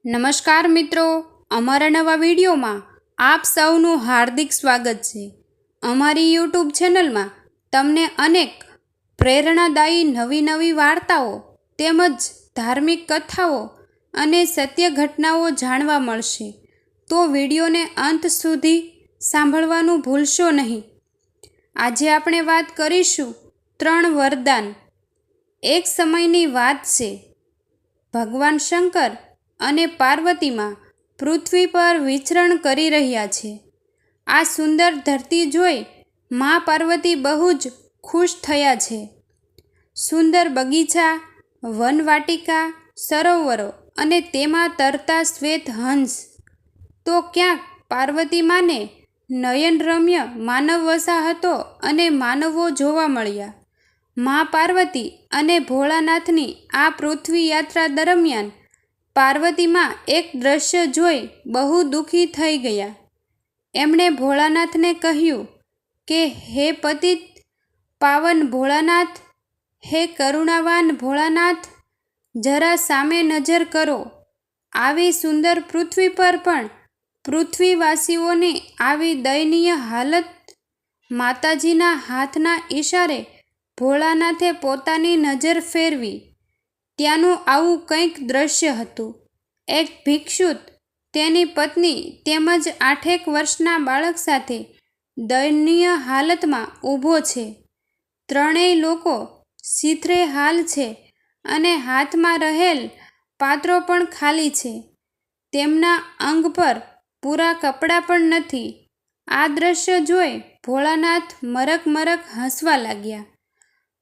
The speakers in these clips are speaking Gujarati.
નમસ્કાર મિત્રો, અમારા નવા વિડીયોમાં આપ સૌનું હાર્દિક સ્વાગત છે। અમારી યુટ્યુબ ચેનલમાં તમને અનેક પ્રેરણાદાયી નવી વાર્તાઓ તેમજ ધાર્મિક કથાઓ અને સત્ય ઘટનાઓ જાણવા મળશે, તો વિડીયોને અંત સુધી સાંભળવાનું ભૂલશો નહીં। આજે આપણે વાત કરીશું 3 વરદાન। એક સમયની વાત છે, ભગવાન શંકર અને પાર્વતીમાં પૃથ્વી પર વિચરણ કરી રહ્યા છે। આ સુંદર ધરતી જોઈ મા પાર્વતી બહુ જ ખુશ થયા છે। સુંદર બગીચા, વનવાટિકા, સરોવરો અને તેમાં તરતા શ્વેત હંસ, તો ક્યાંક પાર્વતી માને નયનરમ્ય માનવ વસાહતો અને માનવો જોવા મળ્યા। મા પાર્વતી અને ભોળાનાથની આ પૃથ્વી યાત્રા દરમિયાન પાર્વતીમાં એક દ્રશ્ય જોઈ બહુ દુઃખી થઈ ગયા। એમણે ભોળાનાથને કહ્યું કે હે પતિત પાવન ભોળાનાથ, હે કરુણાવાન ભોળાનાથ, જરા સામે નજર કરો। આવી સુંદર પૃથ્વી પર પણ પૃથ્વીવાસીઓની આવી દયનીય હાલત। માતાજીના હાથના ઈશારે ભોળાનાથે પોતાની નજર ફેરવી। ત્યાંનું આવું કંઈક દ્રશ્ય હતું। એક ભિક્ષુત તેની પત્ની તેમજ 8 વર્ષના બાળક સાથે દયનીય હાલતમાં ઊભો છે। ત્રણેય લોકો શીથરે હાલ છે અને હાથમાં રહેલ પાત્રો પણ ખાલી છે। તેમના અંગ પર પૂરા કપડાં પણ નથી। આ દ્રશ્ય જોઈ ભોળાનાથ મરક મરક હસવા લાગ્યા।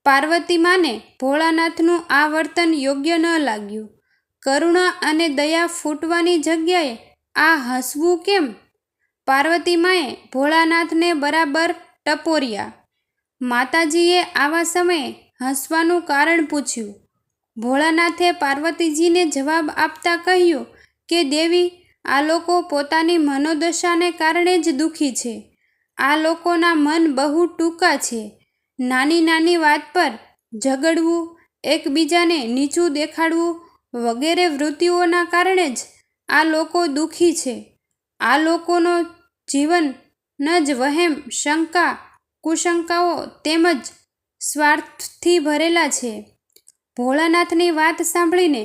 પાર્વતી માને ભોળાનાથનું આ વર્તન યોગ્ય ન લાગ્યું। કરુણા અને દયા ફૂટવાની જગ્યાએ આ હસવું કેમ? પાર્વતી માએ ભોળાનાથને બરાબર ટપોર્યા। માતાજીએ આવા સમયે હસવાનું કારણ પૂછ્યું। ભોળાનાથે પાર્વતીજીને જવાબ આપતા કહ્યું કે દેવી, આ લોકો પોતાની મનોદશાને કારણે જ દુઃખી છે। આ લોકોના મન બહુ ટૂંકા છે। નાની નાની વાત પર ઝઘડવું, એકબીજાને નીચું દેખાડવું વગેરે વૃત્તિઓના કારણે જ આ લોકો દુઃખી છે। આ લોકોનો જીવન જ વહેમ, શંકા, કુશંકાઓ તેમજ સ્વાર્થથી ભરેલા છે। ભોળાનાથની વાત સાંભળીને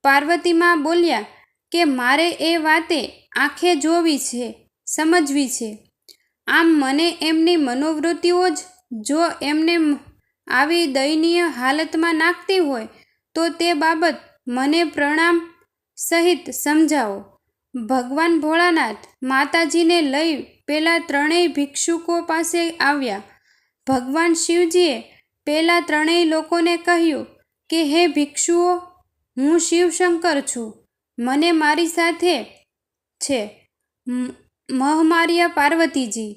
પાર્વતીમાં બોલ્યા કે મારે એ વાતે આંખે જોવી છે, સમજવી છે। આમ મને એમની મનોવૃત્તિઓ જ જો એમને આવી દયનીય હાલતમાં નાખતી હોય તો તે બાબત મને પ્રણામ સહિત સમજાવો। ભગવાન ભોળાનાથ માતાજીને લઈ પેલા ત્રણેય ભિક્ષુકો પાસે આવ્યા। ભગવાન શિવજીએ પેલા ત્રણેય લોકોને કહ્યું કે હે ભિક્ષુઓ, હું શિવશંકર છું। મને મારી સાથે છે મહામાયા પાર્વતીજી।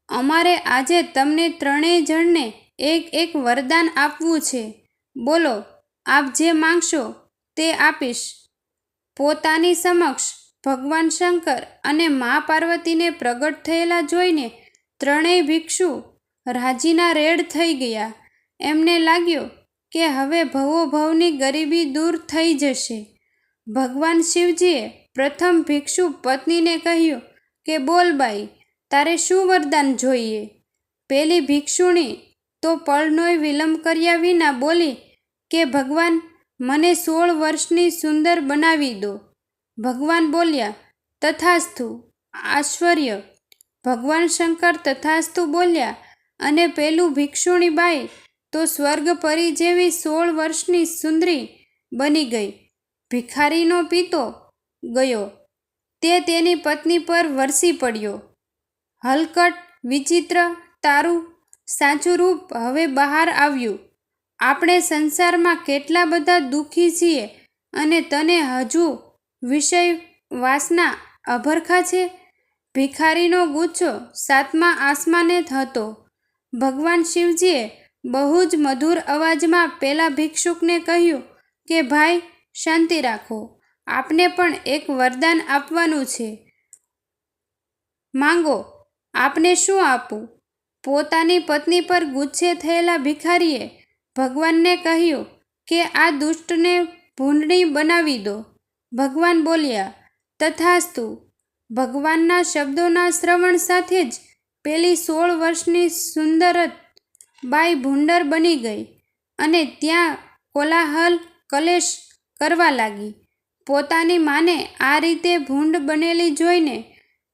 અમારે આજે તમને ત્રણેય જણને એક વરદાન આપવું છે। બોલો, આપ જે માંગશો તે આપીશ। પોતાની સમક્ષ ભગવાન શંકર અને મા પાર્વતીને પ્રગટ થયેલા જોઈને ત્રણેય ભિક્ષુ રાજીના રેડ થઈ ગયા। એમને લાગ્યું કે હવે ભવોભવની ગરીબી દૂર થઈ જશે। ભગવાન શિવજીએ પ્રથમ ભિક્ષુ પત્નીને કહ્યું કે બોલ બાઈ, તારે શું વરદાન જોઈએ? પેલી ભિક્ષુણી તો પળનોય વિલંબ કર્યા વિના બોલી કે ભગવાન, મને 16 વર્ષની સુંદર બનાવી દો। ભગવાન બોલ્યા તથાસ્તુ, ઐશ્વર્ય। ભગવાન શંકર તથાસ્તુ બોલ્યા અને પેલું ભિક્ષુણી બાઈ તો સ્વર્ગપરી જેવી 16 વર્ષની સુંદરી બની ગઈ। ભિખારીનો પિતો ગયો તે તેની પત્ની પર વરસી પડ્યો। હલકટ, વિચિત્ર તારું સાચું રૂપ હવે બહાર આવ્યું। આપણે સંસારમાં કેટલા બધા દુઃખી છીએ અને તને હજુ વિષય વાસના અભરખા છે। ભિખારીનો ગુસ્સો 7મા આસમાને હતો। ભગવાન શિવજીએ બહુ જ મધુર અવાજમાં પેલા ભિક્ષુકને કહ્યું કે ભાઈ, શાંતિ રાખો, આપને પણ એક વરદાન આપવાનું છે। માંગો, આપને શું આપું? પોતાની પત્ની પર ગુસ્સે થયેલા ભિખારીએ ભગવાનને કહ્યું કે આ દુષ્ટને ભૂંડણી બનાવી દો। ભગવાન બોલ્યા, તથાસ્તુ. ભગવાનના શબ્દોના શ્રવણ સાથે જ પેલી 16 વર્ષની સુંદરત બાઈ ભૂંડર બની ગઈ અને ત્યાં કોલાહલ કલેશ કરવા લાગી. પોતાની માને આ રીતે ભૂંડ બનેલી જોઈને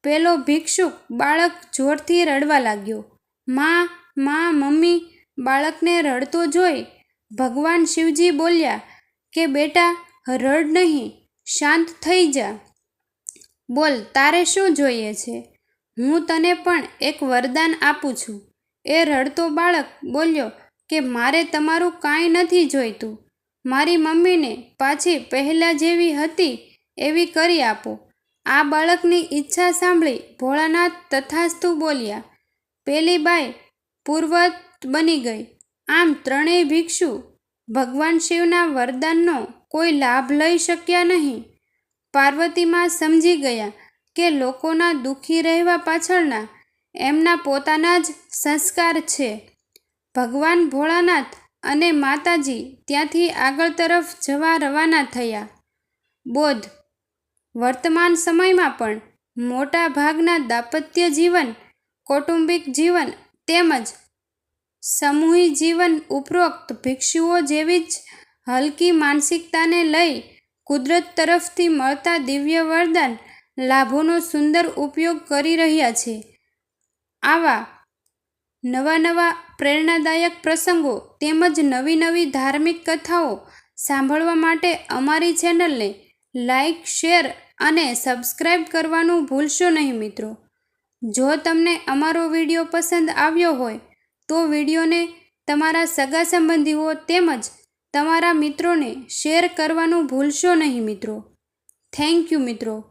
પેલો ભિક્ષુક બાળક જોરથી રડવા લાગ્યો. માં, માં, મમ્મી. બાળકને રડતો જોઈ ભગવાન શિવજી બોલ્યા કે બેટા, રડ નહીં, શાંત થઈ જા. બોલ, તારે શું જોઈએ છે? હું તને પણ એક વરદાન આપું છું. એ રડતો બાળક બોલ્યો કે મારે તમારું કાંઈ નથી જોઈતું. મારી મમ્મીને પાછી પહેલાં જેવી હતી એવી કરી આપો. આ બાળકની ઈચ્છા સાંભળી ભોળાનાથ તથાસ્તુ બોલ્યા. પેલી બાઈ પૂર્વવત બની ગઈ. આમ ત્રણેય ભિક્ષુ ભગવાન શિવના વરદાનનો કોઈ લાભ લઈ શક્યા નહીં. પાર્વતીમાં સમજી ગયા કે લોકોના દુઃખી રહેવા પાછળના એમના પોતાના જ સંસ્કાર છે. ભગવાન ભોળાનાથ અને માતાજી ત્યાંથી આગળ તરફ જવા રવાના થયા. બોધ. વર્તમાન સમયમાં પણ મોટા ભાગના દાંપત્ય જીવન, કૌટુંબિક જીવન તેમજ સમૂહી જીવન ઉપરોક્ત ભિક્ષુઓ જેવી જ હલકી માનસિકતાને લઈ કુદરત તરફથી મળતા દિવ્ય વરદાન લાભોનો સુંદર ઉપયોગ કરી રહ્યા છે. આવા નવા પ્રેરણાદાયક પ્રસંગો તેમજ નવી ધાર્મિક કથાઓ સાંભળવા માટે અમારી ચેનલને લાઈક, શેર અને સબસ્ક્રાઈબ કરવાનું ભૂલશો નહીં મિત્રો. જો તમને અમારો વિડીયો પસંદ આવ્યો હોય તો વિડીયોને તમારા સગા સંબંધીઓ તેમજ તમારા મિત્રોને શેર કરવાનું ભૂલશો નહીં મિત્રો. થેન્ક યુ મિત્રો.